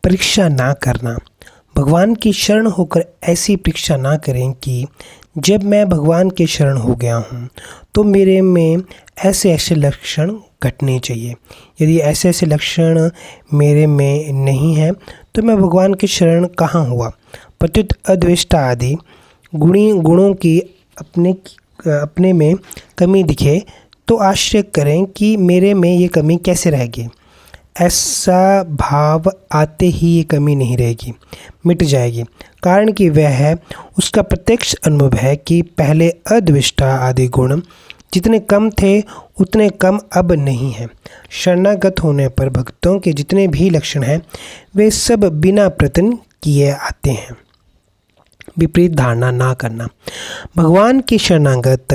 परीक्षा ना करना। भगवान की शरण होकर ऐसी परीक्षा ना करें कि जब मैं भगवान के शरण हो गया हूँ तो मेरे में ऐसे ऐसे लक्षण घटने चाहिए। यदि ऐसे ऐसे लक्षण मेरे में नहीं हैं तो मैं भगवान के शरण कहाँ हुआ। प्रत्युत अद्वेष्टा आदि गुणों की अपने में कमी दिखे तो आश्चर्य करें कि मेरे में ये कमी कैसे रह गई। ऐसा भाव आते ही ये कमी नहीं रहेगी, मिट जाएगी। कारण कि वह है उसका प्रत्यक्ष अनुभव है कि पहले अद्वेष्टा आदि गुण जितने कम थे उतने कम अब नहीं हैं। शरणागत होने पर भक्तों के जितने भी लक्षण हैं वे सब बिना प्रयत्न किए आते हैं। विपरीत धारणा ना करना। भगवान के शरणागत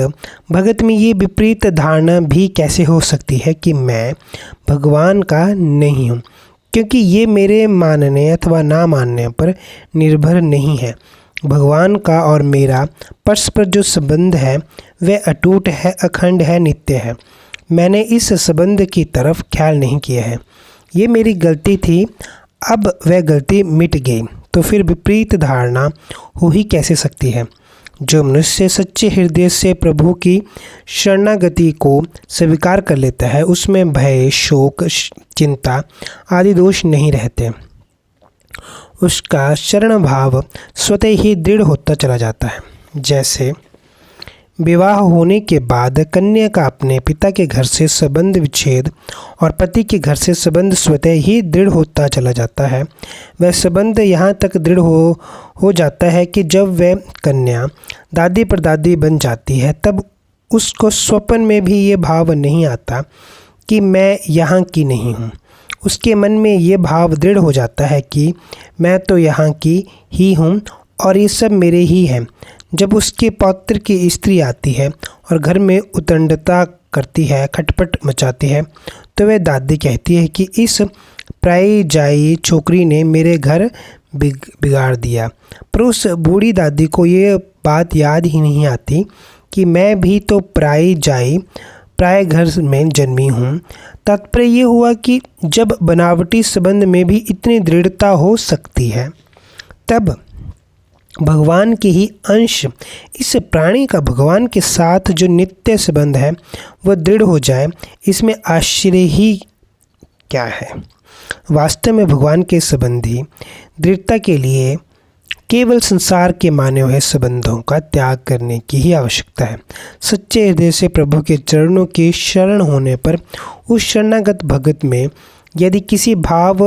भगत में ये विपरीत धारणा भी कैसे हो सकती है कि मैं भगवान का नहीं हूँ, क्योंकि ये मेरे मानने अथवा ना मानने पर निर्भर नहीं है। भगवान का और मेरा परस्पर जो संबंध है वह अटूट है, अखंड है, नित्य है। मैंने इस संबंध की तरफ ख्याल नहीं किया है। ये मेरी गलती थी, अब वह गलती मिट गई। तो फिर विपरीत धारणा हो ही कैसे सकती है। जो मनुष्य सच्चे हृदय से प्रभु की शरणागति को स्वीकार कर लेता है उसमें भय, शोक, चिंता आदि दोष नहीं रहते। उसका शरण भाव स्वतः ही दृढ़ होता चला जाता है। जैसे विवाह होने के बाद कन्या का अपने पिता के घर से संबंध विच्छेद और पति के घर से संबंध स्वतः ही दृढ़ होता चला जाता है। वह संबंध यहाँ तक दृढ़ हो जाता है कि जब वह कन्या दादी परदादी बन जाती है तब उसको स्वप्न में भी ये भाव नहीं आता कि मैं यहाँ की नहीं हूँ। उसके मन में ये भाव दृढ़ हो जाता है कि मैं तो यहाँ की ही हूँ और ये सब मेरे ही हैं। जब उसके पौत्र की स्त्री आती है और घर में उतंडता करती है, खटपट मचाती है, तो वह दादी कहती है कि इस प्राई जाई छोकरी ने मेरे घर बिगाड़ दिया। पर उस बूढ़ी दादी को ये बात याद ही नहीं आती कि मैं भी तो प्राय घर में जन्मी हूँ। तात्पर्य ये हुआ कि जब बनावटी संबंध में भी इतनी दृढ़ता हो सकती है तब भगवान के ही अंश इस प्राणी का भगवान के साथ जो नित्य संबंध है वह दृढ़ हो जाए, इसमें आश्चर्य ही क्या है। वास्तव में भगवान के संबंधी दृढ़ता के लिए केवल संसार के माने हुए संबंधों का त्याग करने की ही आवश्यकता है। सच्चे हृदय से प्रभु के चरणों की शरण होने पर उस शरणागत भगत में यदि किसी भाव